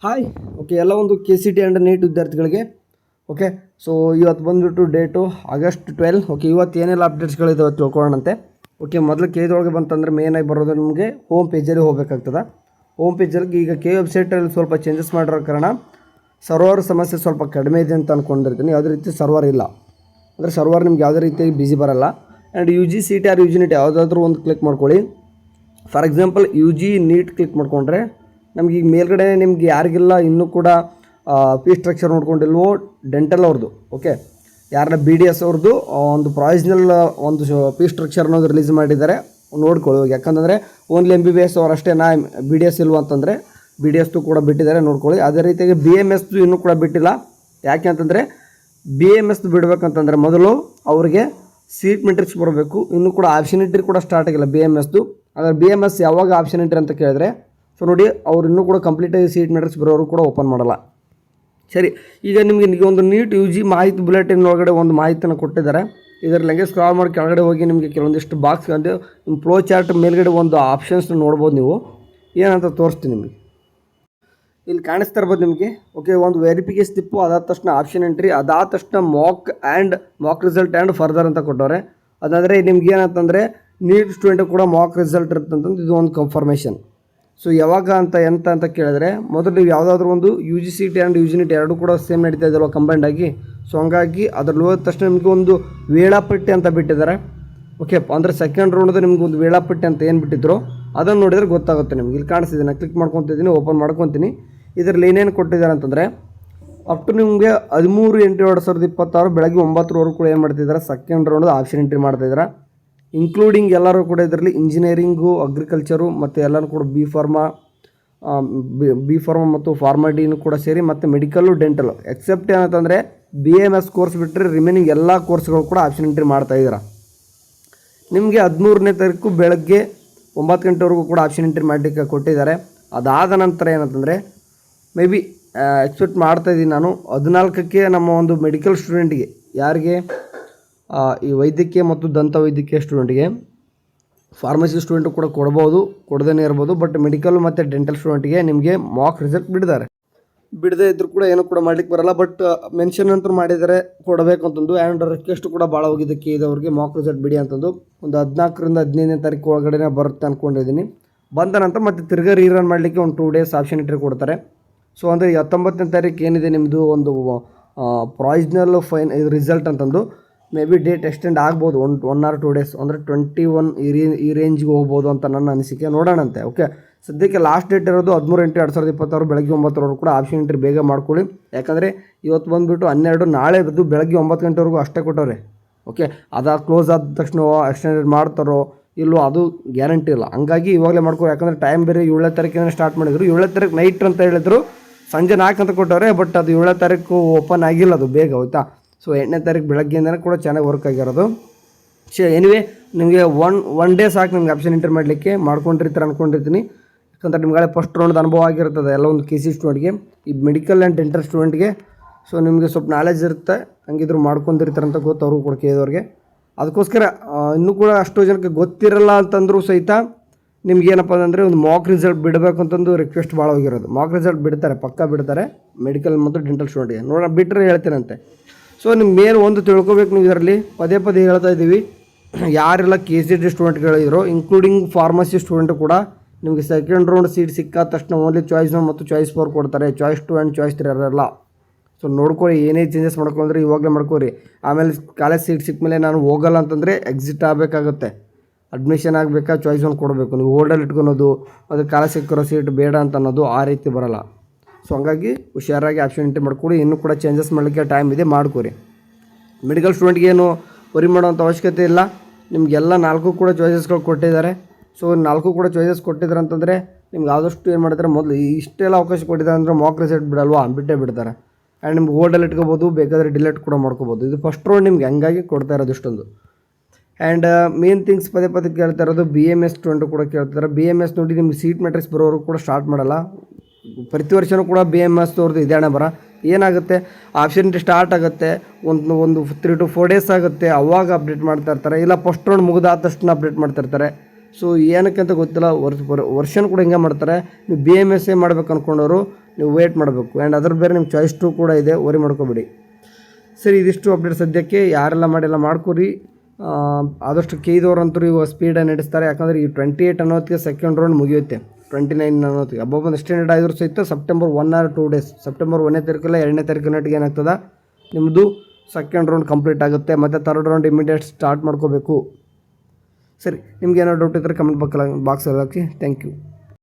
Hi. Okay, ಎಲ್ಲ ಒಂದು KCT and neat ವಿದ್ಯಾರ್ಥಿಗಳಿಗೆ ಓಕೆ. ಸೊ ಇವತ್ತು ಬಂದುಬಿಟ್ಟು ಡೇಟು August 12. ಓಕೆ, ಇವತ್ತು ಏನೆಲ್ಲ ಅಪ್ಡೇಟ್ಸ್ಗಳಿದಾವೆ ತಿಳ್ಕೊಳ್ಳೋಣಂತೆ. ಓಕೆ, ಮೊದಲು ಕೆದೊಳಗೆ ಬಂತಂದರೆ ಮೇನಾಗಿ ಬರೋದು ನಿಮಗೆ ಹೋಮ್ ಪೇಜಲ್ಲಿ ಹೋಗಬೇಕಾಗ್ತದೆ. ಹೋಮ್ ಪೇಜಲ್ಲಿ ಈಗ ವೆಬ್ಸೈಟಲ್ಲಿ ಸ್ವಲ್ಪ ಚೇಂಜಸ್ ಮಾಡಿರೋ ಕಾರಣ ಸರ್ವರ್ ಸಮಸ್ಯೆ ಸ್ವಲ್ಪ ಕಡಿಮೆ ಇದೆ ಅಂತ ಅಂದ್ಕೊಂಡಿರ್ತೀನಿ. ಯಾವುದೇ ರೀತಿ ಸರ್ವರ್ ಇಲ್ಲ ಅಂದರೆ ಸರ್ವರ್ ನಿಮ್ಗೆ ಯಾವುದೇ ರೀತಿಯಾಗಿ ಬಿಸಿ ಬರೋಲ್ಲ. ಆ್ಯಂಡ್ UGCT ಆರ್ UGNET ಯಾವುದಾದ್ರೂ ಒಂದು ಕ್ಲಿಕ್ ಮಾಡ್ಕೊಳ್ಳಿ. For example UG NEET click ಮಾಡಿಕೊಂಡ್ರೆ ನಮ್ಗೆ ಈಗ ಮೇಲ್ಗಡೆ ನಿಮ್ಗೆ ಯಾರಿಗೆಲ್ಲ ಇನ್ನೂ ಕೂಡ ಫೀ ಸ್ಟ್ರಕ್ಚರ್ ನೋಡ್ಕೊಂಡಿಲ್ವೋ ಡೆಂಟಲ್ ಅವ್ರದ್ದು ಓಕೆ, ಯಾರನ್ನ BDS ಅವ್ರದ್ದು ಒಂದು ಪ್ರಾವಿಷನಲ್ ಒಂದು ಫೀ ಸ್ಟ್ರಕ್ಚರ್ ಅನ್ನೋದು ರಿಲೀಸ್ ಮಾಡಿದ್ದಾರೆ, ನೋಡ್ಕೊಳ್ಳಿ. ಯಾಕಂತಂದರೆ ಓನ್ಲಿ MBBS ಅವರಷ್ಟೇ BDS ಇಲ್ವ ಅಂತಂದರೆ BDSದು ಕೂಡ ಬಿಟ್ಟಿದ್ದಾರೆ, ನೋಡ್ಕೊಳ್ಳಿ. ಅದೇ ರೀತಿಯಾಗಿ BMSದು ಇನ್ನೂ ಕೂಡ ಬಿಟ್ಟಿಲ್ಲ. ಯಾಕೆ ಅಂತಂದರೆ BMSದು ಬಿಡಬೇಕಂತಂದರೆ ಮೊದಲು ಅವರಿಗೆ ಸೀಟ್ ಮೆಟ್ರಿಕ್ಸ್ ಬರಬೇಕು. ಇನ್ನೂ ಕೂಡ ಆಪ್ಷನ್ ಎಂಟ್ರಿ ಕೂಡ ಸ್ಟಾರ್ಟ್ ಆಗಿಲ್ಲ BMSದು. ಹಾಗಾದ್ರೆ BMS ಯಾವಾಗ ಆಪ್ಷನ್ ಎಂಟ್ರಿ ಅಂತ ಕೇಳಿದ್ರೆ ಸೊ ನೋಡಿ, ಅವ್ರು ಇನ್ನೂ ಕೂಡ ಕಂಪ್ಲೀಟಾಗಿ ಸೀಟ್ ಮೆಟ್ರಿಕ್ಸ್ ಬರೋರು ಕೂಡ ಓಪನ್ ಮಾಡಲ್ಲ. ಸರಿ, ಈಗ ನಿಮಗೆ ಒಂದು ನೀಟ್ UG ಮಾಹಿತಿ ಬುಲೆಟಿನ್ ಒಳಗಡೆ ಒಂದು ಮಾಹಿತಿನ ಕೊಟ್ಟಿದ್ದಾರೆ. ಇದರಲ್ಲಿ ಸ್ಕ್ರಾಲ್ ಮಾಡಿ ಕೆಳಗಡೆ ಹೋಗಿ ನಿಮಗೆ ಕೆಲವೊಂದಿಷ್ಟು ಬಾಕ್ಸ್ ಅಂದರೆ ನಿಮ್ಮ ಫ್ಲೋ ಚಾರ್ಟ್ ಮೇಲ್ಗಡೆ ಒಂದು ಆಪ್ಷನ್ಸ್ನ ನೋಡ್ಬೋದು. ನೀವು ಏನಂತ ತೋರಿಸ್ತೀನಿ ನಿಮಗೆ, ಇಲ್ಲಿ ಕಾಣಿಸ್ತಾ ಇರ್ಬೋದು ನಿಮಗೆ. ಓಕೆ, ಒಂದು ವೆರಿಫಿಕೇಷನ್ ಸ್ಲಿಪ್ಪು, ಅದಾದ ತಕ್ಷಣ ಆಪ್ಷನ್ ಎಂಟ್ರಿ, ಅದಾದ ತಕ್ಷಣ ಮಾಕ್ ರಿಸಲ್ಟ್ ಆ್ಯಂಡ್ ಫರ್ದರ್ ಅಂತ ಕೊಟ್ಟವ್ರೆ. ಅದಾದರೆ ನಿಮ್ಗೆ ಏನಂತಂದರೆ ನೀಟ್ ಸ್ಟೂಡೆಂಟ್ ಕೂಡ ಮಾಕ್ ರಿಸಲ್ಟ್ ಇರುತ್ತಂತಂದು ಇದು ಒಂದು ಕನ್ಫರ್ಮೇಷನ್. ಸೊ ಯಾವಾಗ ಅಂತ ಕೇಳಿದ್ರೆ ಮೊದಲು ನೀವು ಯಾವುದಾದ್ರೂ ಒಂದು UGCT ಆ್ಯಂಡ್ UGNET ಎರಡೂ ಕೂಡ ಸೇಮ್ ನಡೀತಾ ಇದೆಯಲ್ವ ಕಂಬೈಂಡ್ ಆಗಿ. ಸೊ ಹಂಗಾಗಿ ಅದ್ರಲ್ಲಿ ಹೋದ ತಕ್ಷಣ ನಿಮಗೆ ಒಂದು ವೇಳಾಪಟ್ಟಿ ಅಂತ ಬಿಟ್ಟಿದ್ದಾರೆ. ಓಕೆ, ಅಂದರೆ ಸೆಕೆಂಡ್ ರೌಂಡ್ದು ನಿಮ್ಗೆ ಒಂದು ವೇಳಾಪಟ್ಟಿ ಅಂತ ಏನು ಬಿಟ್ಟಿದ್ರು ಅದನ್ನು ನೋಡಿದರೆ ಗೊತ್ತಾಗುತ್ತೆ ನಿಮ್ಗೆ. ಇಲ್ಲಿ ಕಾಣಿಸ್ತಿದೆ, ನಾನು ಕ್ಲಿಕ್ ಮಾಡ್ಕೊತಿದ್ದೀನಿ, ಓಪನ್ ಮಾಡ್ಕೊತೀನಿ. ಇದರಲ್ಲಿ ಏನೇನು ಕೊಟ್ಟಿದ್ದಾರೆ ಅಂತಂದರೆ ಅಪ್ ಟು ನಿಮಗೆ 13/8/2026 ಬೆಳಗ್ಗೆ 9 ಕೂಡ ಏನು ಮಾಡ್ತಿದ್ದಾರೆ, ಸೆಕೆಂಡ್ ರೌಂಡ್ ಆಪ್ಷನ್ ಎಂಟ್ರಿ ಮಾಡ್ತಾಯಿದ್ದಾರೆ. ಇನ್ಕ್ಲೂಡಿಂಗ್ ಎಲ್ಲರೂ ಕೂಡ ಇದರಲ್ಲಿ ಇಂಜಿನಿಯರಿಂಗು, ಅಗ್ರಿಕಲ್ಚರು ಮತ್ತು ಎಲ್ಲರೂ ಕೂಡ ಬಿ ಫಾರ್ಮಾ ಮತ್ತು ಫಾರ್ಮಡಿನೂ ಕೂಡ ಸೇರಿ ಮತ್ತು ಮೆಡಿಕಲ್ಲು, ಡೆಂಟಲು ಎಕ್ಸೆಪ್ಟ್ ಏನಂತಂದರೆ BMS ಕೋರ್ಸ್ ಬಿಟ್ಟರೆ ರಿಮೈನಿಂಗ್ ಎಲ್ಲ ಕೋರ್ಸ್ಗಳು ಕೂಡ ಆಪ್ಷನ್ ಎಂಟ್ರಿ ಮಾಡ್ತಾಯಿದ್ದೀರಾ. ನಿಮಗೆ 13ನೇ ತಾರೀಕು ಬೆಳಗ್ಗೆ 9 ಗಂಟೆವರೆಗೂ ಕೂಡ ಆಪ್ಷನ್ ಎಂಟ್ರಿ ಮಾಡಲಿಕ್ಕೆ ಕೊಟ್ಟಿದ್ದಾರೆ. ಅದಾದ ನಂತರ ಏನಂತಂದರೆ ಮೇ ಬಿ ಎಕ್ಸ್ಪೆಕ್ಟ್ ಮಾಡ್ತಾಯಿದ್ದೀನಿ ನಾನು 14ಕ್ಕೆ ನಮ್ಮ ಒಂದು ಮೆಡಿಕಲ್ ಸ್ಟೂಡೆಂಟ್ಗೆ, ಯಾರಿಗೆ ಈ ವೈದ್ಯಕೀಯ ಮತ್ತು ದಂತ ವೈದ್ಯಕೀಯ ಸ್ಟೂಡೆಂಟ್ಗೆ, ಫಾರ್ಮಸಿ ಸ್ಟೂಡೆಂಟು ಕೂಡ ಕೊಡ್ಬೋದು, ಕೊಡದೇ ಇರ್ಬೋದು. ಬಟ್ ಮೆಡಿಕಲ್ ಮತ್ತು ಡೆಂಟಲ್ ಸ್ಟೂಡೆಂಟ್ಗೆ ನಿಮಗೆ ಮಾಕ್ ರಿಸಲ್ಟ್ ಬಿಡದೇ ಇದ್ದರೂ ಕೂಡ ಏನೂ ಕೂಡ ಮಾಡ್ಲಿಕ್ಕೆ ಬರಲ್ಲ. ಬಟ್ ಮೆನ್ಷನ್ ಅಂತೂ ಮಾಡಿದರೆ ಕೊಡಬೇಕು ಅಂತಂದು. ಆ್ಯಂಡ್ ರಿಕ್ವೆಸ್ಟ್ ಕೂಡ ಭಾಳ ಹೋಗಿದ್ದಕ್ಕೆ ಇದವ್ರಿಗೆ ಮಾಕ್ ರಿಸಲ್ಟ್ ಬಿಡಿ ಅಂತಂದು ಒಂದು 14ರಿಂದ 15ನೇ ತಾರೀಕು ಒಳಗಡೆ ಬರುತ್ತೆ ಅಂದ್ಕೊಂಡಿದ್ದೀನಿ. ಬಂದ ನಂತರ ಮತ್ತೆ ತಿರ್ಗಾ ರೀರನ್ ಮಾಡಲಿಕ್ಕೆ ಒಂದು 2 ಡೇಸ್ ಆಪ್ಷನ್ ಎಂಟ್ರಿ ಕೊಡ್ತಾರೆ. ಸೊ ಅಂದರೆ 19ನೇ ತಾರೀಕು ಏನಿದೆ ನಿಮ್ಮದು ಒಂದು ಪ್ರಾವಿಷನಲ್ ರಿಸಲ್ಟ್ ಅಂತಂದು ಮೇ ಬಿ ಡೇಟ್ ಎಕ್ಸ್ಟೆಂಡ್ ಆಗ್ಬೋದು 1 or 2 ಡೇಸ್, ಅಂದರೆ 21 ಈ ರೇಂಜ್ಗೆ ಹೋಗ್ಬೋದು ಅಂತ ನನ್ನ ಅನಿಸಿಕೆ. ನೋಡೋಣಂತೆ. ಓಕೆ, ಸದ್ಯಕ್ಕೆ ಲಾಸ್ಟ್ ಡೇಟ್ ಇರೋದು 13/8/2026 ಬೆಳಗ್ಗೆ 9 ಕೂಡ ಆಪ್ಷನ್ ಎಂಟ್ರಿ ಬೇಗ ಮಾಡ್ಕೊಳ್ಳಿ. ಯಾಕಂದರೆ ಇವತ್ತು ಬಂದುಬಿಟ್ಟು 12, ನಾಳೆ ಬೆಳಗ್ಗೆ 9 ಗಂಟೆವರೆಗೂ ಅಷ್ಟೇ ಕೊಟ್ಟವ್ರೆ. ಓಕೆ, ಅದು ಕ್ಲೋಸ್ ಆದ ತಕ್ಷಣ ಎಕ್ಸ್ಟೆಂಡೆಡ್ ಮಾಡ್ತಾರೋ ಇಲ್ಲೋ ಅದು ಗ್ಯಾರಂಟಿ ಇಲ್ಲ. ಹಂಗಾಗಿ ಇವಾಗಲೇ ಮಾಡ್ಕೋ. ಯಾಕಂದರೆ ಟೈಮ್ ಬೇರೆ 7ನೇ ತಾರೀಕಿನ ಸ್ಟಾರ್ಟ್ ಮಾಡಿದ್ರು. 7ನೇ ತಾರೀಕು ನೈಟ್ ಅಂತ ಹೇಳಿದ್ರು, ಸಂಜೆ 4 ಅಂತ ಕೊಟ್ಟವ್ರೆ. ಬಟ್ ಅದು 7ನೇ ತಾರೀಕು ಓಪನ್ ಆಗಿಲ್ಲ, ಅದು ಬೇಗ ಹೋಯ್ತಾ. ಸೊ 8ನೇ ತಾರೀಕು ಬೆಳಗ್ಗೆಯಿಂದನೇ ಕೂಡ ಚೆನ್ನಾಗಿ ವರ್ಕ್ ಆಗಿರೋದು. ಎನಿವೇ ನಿಮಗೆ ಒನ್ ಡೇ ಸಾಕು ನಿಮ್ಗೆ ಆಪ್ಷನ್ ಎಂಟ್ರಿ ಮಾಡಲಿಕ್ಕೆ. ಮಾಡ್ಕೊಂಡಿರ್ತಾರೆ ಅಂದ್ಕೊಂಡಿರ್ತೀನಿ. ಯಾಕಂದರೆ ನಿಮ್ಗೆ ಫಸ್ಟ್ ರೌಂಡ್ ಅನುಭವ ಆಗಿರ್ತದೆ ಎಲ್ಲ ಒಂದು KC ಸ್ಟೂಡೆಂಟ್ಗೆ, ಈ ಮೆಡಿಕಲ್ ಆ್ಯಂಡ್ ಡೆಂಟಲ್ ಸ್ಟೂಡೆಂಟ್ಗೆ. ಸೊ ನಿಮಗೆ ಸ್ವಲ್ಪ ನಾಲೆಜ್ ಇರುತ್ತೆ, ಹಂಗಿದ್ರು ಮಾಡ್ಕೊಂಡಿರ್ತಾರೆ ಅಂತ ಗೊತ್ತು ಅವ್ರಿಗೂ ಕೂಡ ಕೇಳಿದವ್ರಿಗೆ. ಅದಕ್ಕೋಸ್ಕರ ಇನ್ನೂ ಕೂಡ ಅಷ್ಟು ಜನಕ್ಕೆ ಗೊತ್ತಿರಲ್ಲ ಅಂತಂದರೂ ಸಹಿತ ನಿಮ್ಗೆ ಏನಪ್ಪ ಅಂದರೆ ಒಂದು ಮಾಕ್ ರಿಸಲ್ಟ್ ಬಿಡಬೇಕು ಅಂತಂದು ರಿಕ್ವೆಸ್ಟ್ ಭಾಳ ಹೋಗಿರೋದು. ಮಾಕ್ ರಿಸಲ್ಟ್ ಬಿಡ್ತಾರೆ, ಪಕ್ಕ ಬಿಡ್ತಾರೆ ಮೆಡಿಕಲ್ ಮತ್ತು ಡೆಂಟಲ್ ಸ್ಟೂಡೆಂಟ್ಗೆ. ನೋಡೋಣ, ಬಿಟ್ಟರೆ ಹೇಳ್ತೀನಂತೆ. ಸೊ ನಿಮ್ಗೆ ಏನು ಒಂದು ತಿಳ್ಕೊಬೇಕು, ನೀವು ಇದರಲ್ಲಿ ಪದೇ ಹೇಳ್ತಾ ಇದ್ದೀವಿ, ಯಾರೆಲ್ಲ KCT ಸ್ಟೂಡೆಂಟ್ಗಳಿದ್ರು ಇನ್ಕ್ಲೂಡಿಂಗ್ ಫಾರ್ಮಸಿ ಸ್ಟೂಡೆಂಟು ಕೂಡ ನಿಮಗೆ ಸೆಕೆಂಡ್ ರೌಂಡ್ ಸೀಟ್ ಸಿಕ್ಕಾದ ತಕ್ಷಣ ಓನ್ಲಿ ಚಾಯ್ಸ್ 1 ಮತ್ತು ಚಾಯ್ಸ್ 4 ಕೊಡ್ತಾರೆ, ಚಾಯ್ಸ್ 2 ಆ್ಯಂಡ್ ಚಾಯ್ಸ್ 3 ಇರಲ್ಲ. ಸೊ ನೋಡ್ಕೊಳ್ಳಿ, ಏನೇ ಚೇಂಜಸ್ ಮಾಡ್ಕೊಂಡ್ರೆ ಇವಾಗಲೇ ಮಾಡ್ಕೊರಿ. ಆಮೇಲೆ ಕಾಲೇಜ್ ಸೀಟ್ ಸಿಕ್ಕ ಮೇಲೆ ನಾನು ಹೋಗಲ್ಲ ಅಂತಂದರೆ ಎಕ್ಸಿಟ್ ಆಗಬೇಕಾಗುತ್ತೆ, ಅಡ್ಮಿಷನ್ ಆಗಬೇಕಾ, ಚಾಯ್ಸ್ 1 ಕೊಡಬೇಕು. ನೀವು ಹೋಲ್ಡಲ್ಲಿ ಇಟ್ಕೊಳೋದು, ಅದು ಕಾಲೇಜ್ ಸಿಕ್ಕಿರೋ ಸೀಟ್ ಬೇಡ ಅಂತ ಅನ್ನೋದು ಆ ರೀತಿ ಬರೋಲ್ಲ. ಸೊ ಹಂಗಾಗಿ ಹುಷಾರಾಗಿ ಆಪ್ಷನ್ ಎಂಟ್ರಿ ಮಾಡ್ಕೊಳ್ಳಿ. ಇನ್ನೂ ಕೂಡ ಚೇಂಜಸ್ ಮಾಡಲಿಕ್ಕೆ ಟೈಮ್ ಇದೆ, ಮಾಡ್ಕೊರಿ. ಮೆಡಿಕಲ್ ಸ್ಟೂಡೆಂಟ್ಗೆ ಏನು ವರಿ ಮಾಡೋವಂಥ ಅವಶ್ಯಕತೆ ಇಲ್ಲ. ನಿಮಗೆಲ್ಲ 4 ಕೂಡ ಚಾಯ್ಸಸ್ಗಳು ಕೊಟ್ಟಿದ್ದಾರೆ. ಸೊ 4 ಕೂಡ ಚಾಯ್ಸಸ್ ಕೊಟ್ಟಿದ್ದಾರೆ ಅಂತಂದರೆ ನಿಮ್ಗೆ ಆದಷ್ಟು ಏನು ಮಾಡ್ತಾರೆ, ಮೊದಲು ಇಷ್ಟೆಲ್ಲ ಅವಕಾಶ ಕೊಟ್ಟಿದ್ದಾರೆ ಅಂದರೆ ಮಾಕ್ ರಿಸಲ್ಟ್ ಬಿಡಲ್ವಾ, ಬಿಟ್ಟೇ ಬಿಡ್ತಾರೆ. ಆ್ಯಂಡ್ ನಿಮ್ಗೆ ಹೋಲ್ಡಲ್ಲಿ ಇಟ್ಕೋಬೋದು, ಬೇಕಾದರೆ ಡಿಲೇಟ್ ಕೂಡ ಮಾಡ್ಕೋಬೋದು. ಇದು ಫಸ್ಟ್ ರೌಂಡ್ ನಿಮ್ಗೆ ಹಂಗಾಗಿ ಕೊಡ್ತಾ ಇರೋದು ಇಷ್ಟೊಂದು. ಆ್ಯಂಡ್ ಮೇನ್ ಥಿಂಗ್ಸ್ ಪದೇ ಕೇಳ್ತಾ ಇರೋದು BMS ಸ್ಟೂಡೆಂಟು ಕೂಡ ಕೇಳ್ತಾರೆ. BMS ನೋಡಿ ನಿಮ್ಗೆ ಸೀಟ್ ಮೆಟ್ರಿಕ್ಸ್ ಬರೋರು ಕೂಡ ಸ್ಟಾರ್ಟ್ ಮಾಡಲ್ಲ. ಪ್ರತಿ ವರ್ಷವೂ ಕೂಡ BMS ಅವ್ರದ್ದು ಇದೆ ಹಣೆ ಬರ. ಏನಾಗುತ್ತೆ, ಆಪ್ಷನ್ ಎಂಟ್ರಿ ಸ್ಟಾರ್ಟ್ ಆಗುತ್ತೆ, ಒಂದು 3 to 4 ಡೇಸ್ ಆಗುತ್ತೆ, ಅವಾಗ ಅಪ್ಡೇಟ್ ಮಾಡ್ತಾ ಇರ್ತಾರೆ. ಇಲ್ಲ ಫಸ್ಟ್ ರೌಂಡ್ ಮುಗಿದಾದ ತಕ್ಷಣ ಅಪ್ಡೇಟ್ ಮಾಡ್ತಾ ಇರ್ತಾರೆ. ಸೊ ಏನಕ್ಕೆ ಅಂತ ಗೊತ್ತಿಲ್ಲ, ವರ್ಷನ್ ಕೂಡ ಹಿಂಗೆ ಮಾಡ್ತಾರೆ. ನೀವು BMS ಮಾಡಬೇಕು ಅಂದ್ಕೊಂಡವರು ನೀವು ವೇಟ್ ಮಾಡಬೇಕು. ಆ್ಯಂಡ್ ಅದ್ರ ಬೇರೆ ನಿಮ್ಮ ಚಾಯ್ಸ್ 2 ಕೂಡ ಇದೆ, ವರಿ ಮಾಡ್ಕೋಬೇಡಿ. ಸರಿ, ಇದಿಷ್ಟು ಅಪ್ಡೇಟ್ ಸದ್ಯಕ್ಕೆ. ಯಾರೆಲ್ಲ ಮಾಡಿಲ್ಲ ಮಾಡ್ಕೊರಿ. ಆದಷ್ಟು ಕೇದವ್ರಂತೂ ಇವಾಗ ಸ್ಪೀಡಾಗಿ ನಡೆಸ್ತಾರೆ. ಯಾಕಂದರೆ ಈ 28 ಅನ್ನೋದಕ್ಕೆ ಸೆಕೆಂಡ್ ರೌಂಡ್ ಮುಗಿಯುತ್ತೆ. 29 ಅನ್ನೋದಕ್ಕೆ ಒಬ್ಬೊಬ್ಬರು ಎಕ್ಸ್ಟೆಂಡೆಡ್ ಆಗಿದ್ರು ಸಹಿತ ಸೆಪ್ಟೆಂಬರ್ 1 ಆರ್ 2 ಡೇಸ್, ಸೆಪ್ಟೆಂಬರ್ 1ನೇ ತಾರೀಕಲ್ಲ 2ನೇ ತಾರೀಕು ನಟ್ಟಿಗೆ ಏನಾಗ್ತದೆ ನಿಮ್ಮದು ಸೆಕೆಂಡ್ ರೌಂಡ್ ಕಂಪ್ಲೀಟ್ ಆಗುತ್ತೆ. ಮತ್ತು ಥರ್ಡ್ ರೌಂಡ್ ಇಮಿಡಿಯೇಟ್ ಸ್ಟಾರ್ಟ್ ಮಾಡ್ಕೋಬೇಕು. ಸರಿ, ನಿಮ್ಗೆ ಏನೋ ಡೌಟ್ ಇದ್ದರೆ ಕಮೆಂಟ್ ಬಾಕ್ಸಲ್ಲಿ ಹಾಕಿ. Thank you.